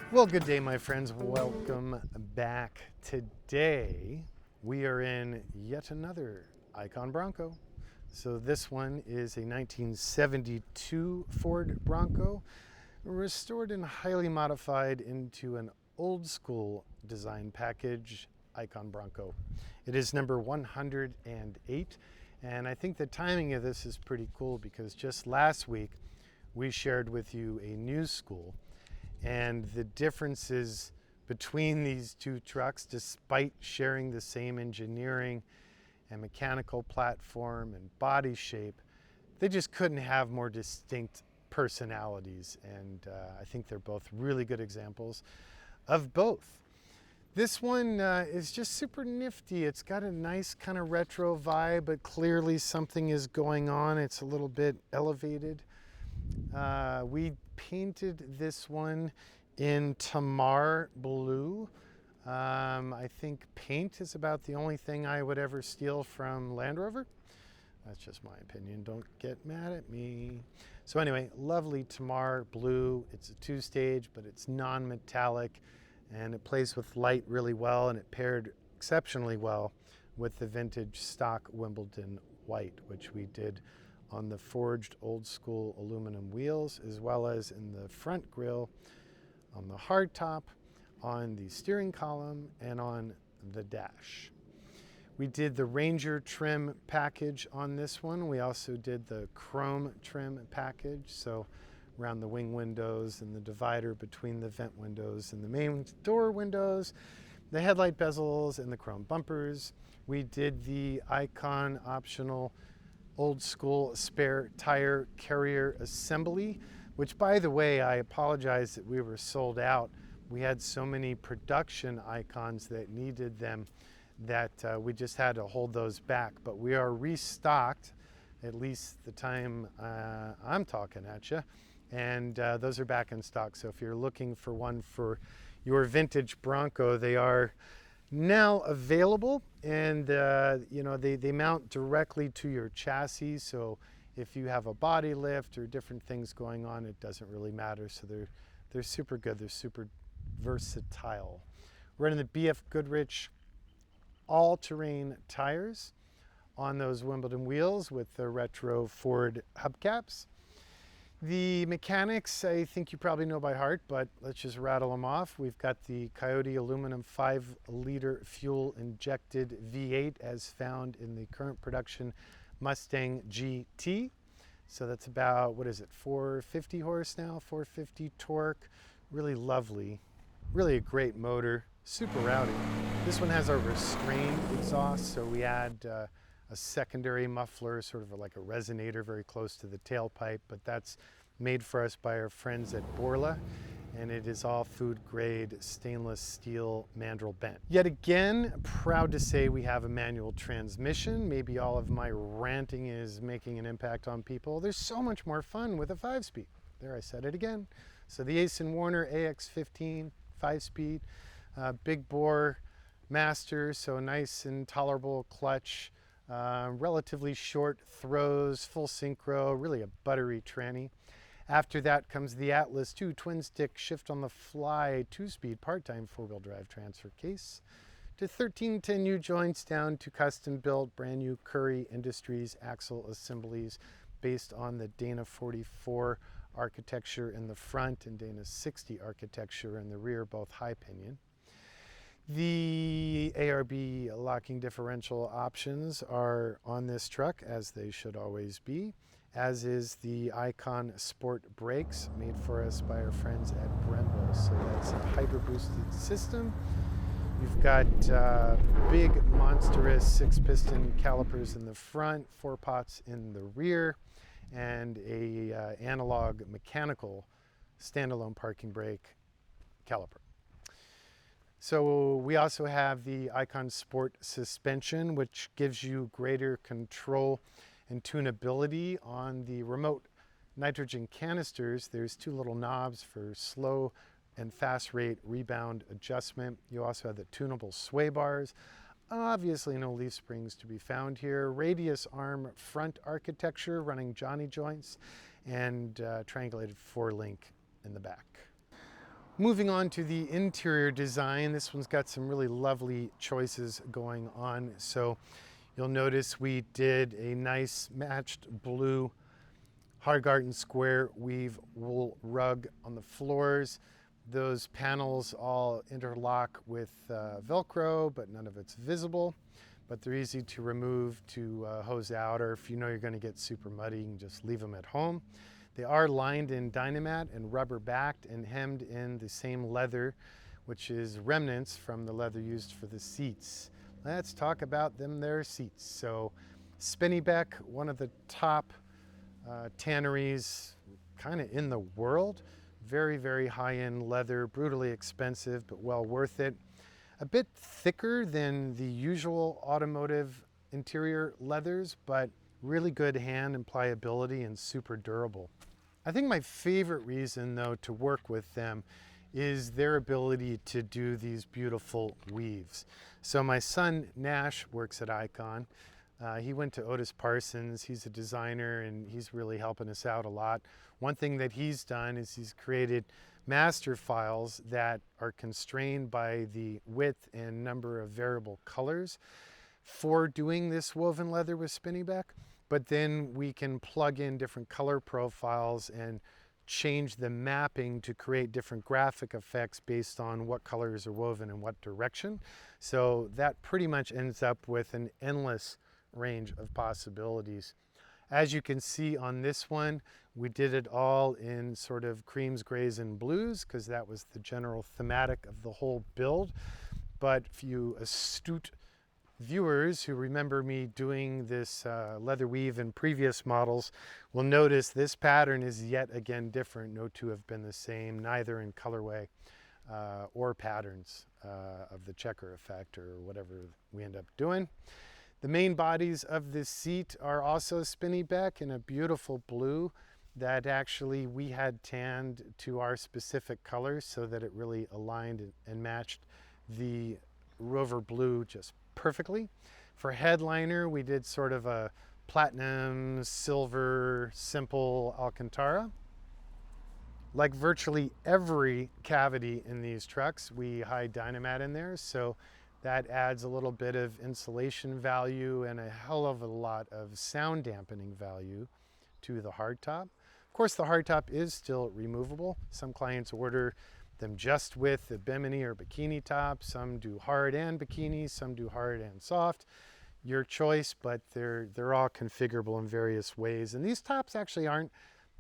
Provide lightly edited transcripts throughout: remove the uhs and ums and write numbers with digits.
Well, good day, my friends. Welcome back. Today, we are in yet another Icon Bronco. So this one is a 1972 Ford Bronco, restored and highly modified into an old school design package Icon Bronco. It is number 108, and I think the timing of this is pretty cool because just last week we shared with you a new school and the differences between these two trucks, despite sharing the same engineering and mechanical platform and body shape, they just couldn't have more distinct personalities. And I think they're both really good examples of both. This one is just super nifty. It's got a nice kind of retro vibe, but clearly something is going on. It's a little bit elevated. We painted this one in Tamar blue. I think paint is about the only thing I would ever steal from Land Rover. That's just my opinion. Don't get mad at me. So anyway, lovely Tamar blue. It's a two-stage, but it's non-metallic, and it plays with light really well, and it paired exceptionally well with the vintage stock Wimbledon white, which we did on the forged old school aluminum wheels, as well as in the front grille, on the hardtop, on the steering column, and on the dash. We did the Ranger trim package on this one. We also did the chrome trim package, so around the wing windows and the divider between the vent windows and the main door windows, the headlight bezels and the chrome bumpers. We did the Icon optional old school spare tire carrier assembly, which, by the way, I apologize that we were sold out. We had so many production Icons that needed them that we just had to hold those back. But we are restocked, at least the time I'm talking at you, and those are back in stock. So if you're looking for one for your vintage Bronco, they are now available, and they mount directly to your chassis. So if you have a body lift or different things going on, it doesn't really matter. So they're super good. They're super versatile. We're running the BF Goodrich all-terrain tires on those Wimbledon wheels with the retro Ford hubcaps. The mechanics, I think you probably know by heart, but let's just rattle them off. We've got the Coyote aluminum 5-liter fuel-injected V8 as found in the current production Mustang GT. So that's about, 450 horse now, 450 torque. Really lovely, really a great motor, super rowdy. This one has a restrained exhaust, so we add a secondary muffler, sort of like a resonator very close to the tailpipe, but that's made for us by our friends at Borla, and it is all food grade stainless steel mandrel bent. Yet again, proud to say we have a manual transmission. Maybe all of my ranting is making an impact on people. There's so much more fun with a 5-speed. There, I said it again. So the Ace & Warner AX15 5-speed, big bore master, so nice and tolerable clutch. Relatively short throws, full synchro, really a buttery tranny. After that comes the Atlas 2 twin-stick shift-on-the-fly 2-speed part-time 4-wheel drive transfer case, to 1310 U-joints down to custom-built brand-new Curry Industries axle assemblies based on the Dana 44 architecture in the front and Dana 60 architecture in the rear, both high pinion. The ARB locking differential options are on this truck, as they should always be, as is the Icon Sport brakes made for us by our friends at Brembo. So that's a hyper-boosted system. You've got big, monstrous 6-piston calipers in the front, 4 pots in the rear, and a analog mechanical standalone parking brake caliper. So we also have the Icon Sport suspension, which gives you greater control and tunability on the remote nitrogen canisters. There's 2 little knobs for slow and fast rate rebound adjustment. You also have the tunable sway bars. Obviously no leaf springs to be found here. Radius arm front architecture running Johnny joints, and triangulated 4-link in the back. Moving on to the interior design, this one's got some really lovely choices going on. So you'll notice we did a nice matched blue Hargarten square weave wool rug on the floors. Those panels all interlock with Velcro, but none of it's visible. But they're easy to remove to hose out, or if you know you're going to get super muddy, you can just leave them at home. They are lined in Dynamat and rubber backed and hemmed in the same leather, which is remnants from the leather used for the seats. Let's talk about them there seats. So Spinneybeck, one of the top tanneries kind of in the world. Very, very high-end leather, brutally expensive, but well worth it. A bit thicker than the usual automotive interior leathers, but really good hand and pliability and super durable. I think my favorite reason though to work with them is their ability to do these beautiful weaves. So my son Nash works at Icon. He went to Otis Parsons. He's a designer and he's really helping us out a lot. One thing that he's done is he's created master files that are constrained by the width and number of variable colors for doing this woven leather with Spinneybeck. But then we can plug in different color profiles and change the mapping to create different graphic effects based on what colors are woven in what direction. So that pretty much ends up with an endless range of possibilities. As you can see on this one, we did it all in sort of creams, grays, and blues because that was the general thematic of the whole build. But for you astute viewers who remember me doing this leather weave in previous models will notice this pattern is yet again different. No two have been the same, neither in colorway or patterns of the checker effect or whatever we end up doing. The main bodies of this seat are also Spinneybeck in a beautiful blue that actually we had tanned to our specific colors so that it really aligned and matched the Rover blue just perfectly. For headliner, we did sort of a platinum, silver, simple Alcantara. Like virtually every cavity in these trucks, we hide Dynamat in there, so that adds a little bit of insulation value and a hell of a lot of sound dampening value to the hardtop. Of course, the hardtop is still removable. Some clients order them just with the bimini or bikini top. Some do hard and bikini, some do hard and soft. Your choice, but they're all configurable in various ways. And these tops actually aren't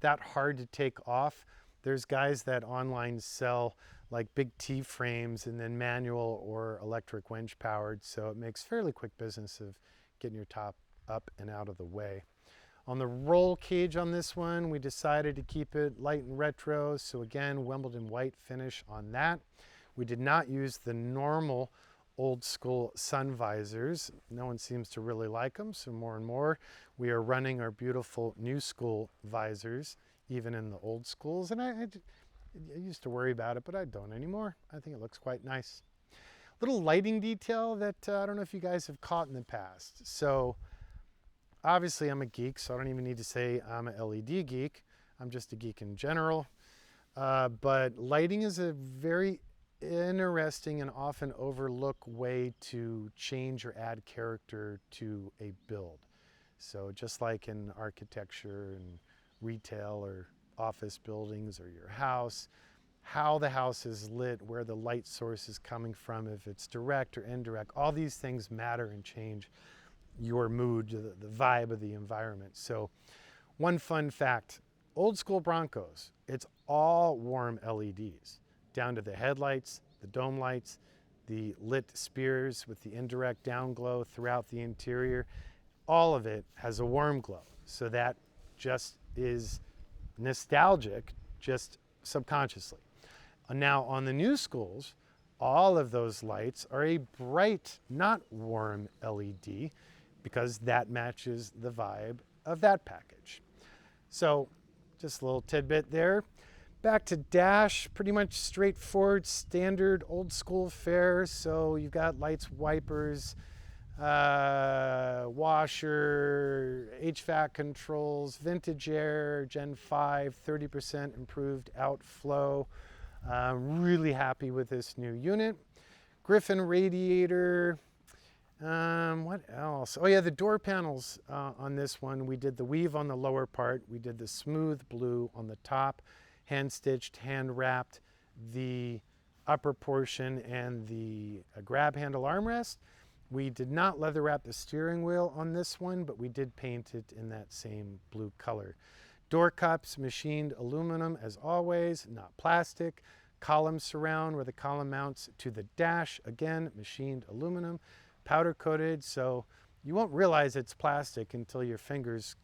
that hard to take off. There's guys that online sell like big T-frames and then manual or electric winch powered, so it makes fairly quick business of getting your top up and out of the way. On the roll cage on this one, we decided to keep it light and retro, so again, Wimbledon white finish on that. We did not use the normal old school sun visors. No one seems to really like them, so more and more we are running our beautiful new school visors, even in the old schools. And I used to worry about it, but I don't anymore. I think it looks quite nice. Little lighting detail that I don't know if you guys have caught in the past. So obviously I'm a geek, so I don't even need to say I'm a LED geek. I'm just a geek in general. But lighting is a very interesting and often overlooked way to change or add character to a build. So just like in architecture and retail or office buildings or your house, how the house is lit, where the light source is coming from, if it's direct or indirect, all these things matter and change your mood, the vibe of the environment. So one fun fact, old school Broncos, it's all warm LEDs, down to the headlights, the dome lights, the lit spears with the indirect down glow throughout the interior. All of it has a warm glow. So that just is nostalgic, just subconsciously. Now on the new schools, all of those lights are a bright, not warm LED, because that matches the vibe of that package. So just a little tidbit there. Back to dash, pretty much straightforward, standard old school fare. So you've got lights, wipers, washer, HVAC controls, vintage air, Gen 5, 30% improved outflow. Really happy with this new unit. Griffin radiator. What else? Oh yeah, the door panels on this one. We did the weave on the lower part. We did the smooth blue on the top, hand stitched, hand wrapped the upper portion and the grab handle armrest. We did not leather wrap the steering wheel on this one, but we did paint it in that same blue color. Door cups, machined aluminum as always, not plastic. Column surround where the column mounts to the dash, again, machined aluminum. Powder coated, so you won't realize it's plastic until your fingers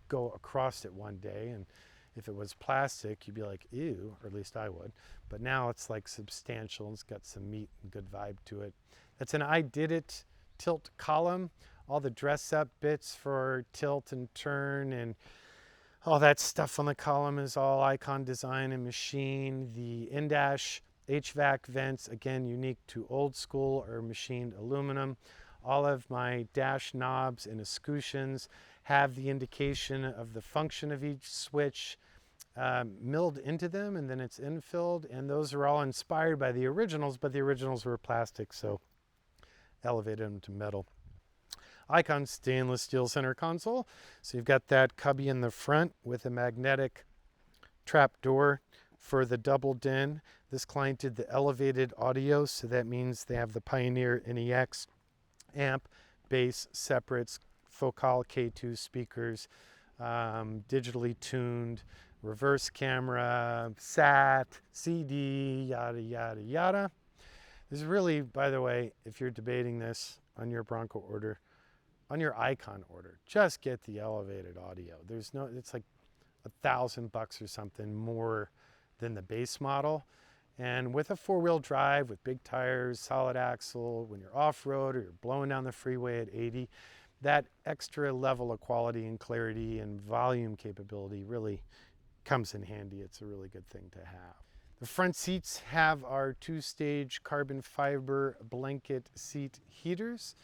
go across it one day. And if it was plastic, you'd be like, ew, or at least I would. But now it's like substantial. It's got some meat and good vibe to it. That's an I Did It tilt column. All the dress up bits for tilt and turn and all that stuff on the column is all Icon design and machine. The in-dash HVAC vents, again, unique to old school or machined aluminum. All of my dash knobs and escutcheons have the indication of the function of each switch milled into them, and then it's infilled. And those are all inspired by the originals, but the originals were plastic, so elevated them to metal. Icon stainless steel center console. So you've got that cubby in the front with a magnetic trap door for the double din. This client did the elevated audio, so that means they have the Pioneer NEX amp, bass, separates, Focal K2 speakers, digitally tuned, reverse camera, SAT, CD, yada, yada, yada. This is really, by the way, if you're debating this on your Bronco order, on your Icon order, just get the elevated audio. There's no, it's like $1,000 or something more than the base model. And with a four-wheel drive, with big tires, solid axle, when you're off-road or you're blowing down the freeway at 80, that extra level of quality and clarity and volume capability really comes in handy. It's a really good thing to have. The front seats have our two-stage carbon fiber blanket seat heaters.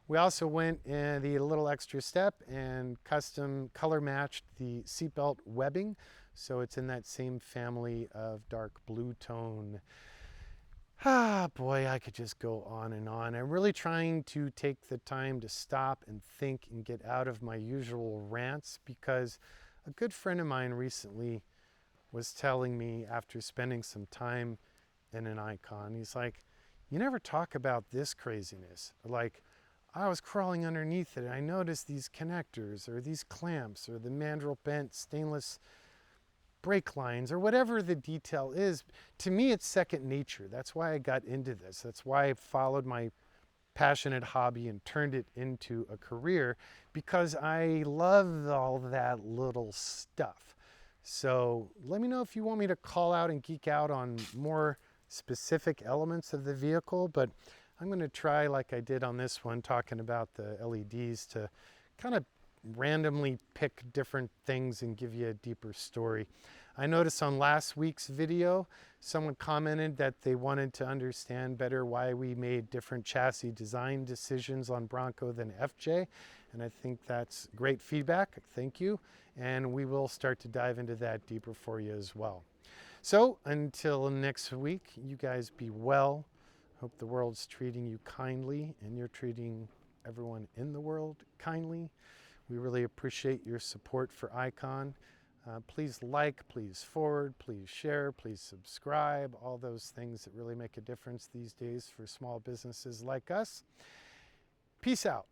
We also went the little extra step and custom color matched the seatbelt webbing. So it's in that same family of dark blue tone. Ah, boy, I could just go on and on. I'm really trying to take the time to stop and think and get out of my usual rants, because a good friend of mine recently was telling me, after spending some time in an Icon, he's like, you never talk about this craziness. Like, I was crawling underneath it and I noticed these connectors or these clamps or the mandrel bent stainless brake lines or whatever the detail is. To me, it's second nature. That's why I got into this. That's why I followed my passionate hobby and turned it into a career, because I love all that little stuff. So let me know if you want me to call out and geek out on more specific elements of the vehicle, but I'm going to try, like I did on this one, talking about the LEDs, to kind of randomly pick different things and give you a deeper story. I noticed on last week's video, someone commented that they wanted to understand better why we made different chassis design decisions on Bronco than FJ. And I think that's great feedback. Thank you. And we will start to dive into that deeper for you as well. So until next week, you guys be well. Hope the world's treating you kindly and you're treating everyone in the world kindly. We really appreciate your support for Icon. Please like, please forward, please share, please subscribe, all those things that really make a difference these days for small businesses like us. Peace out.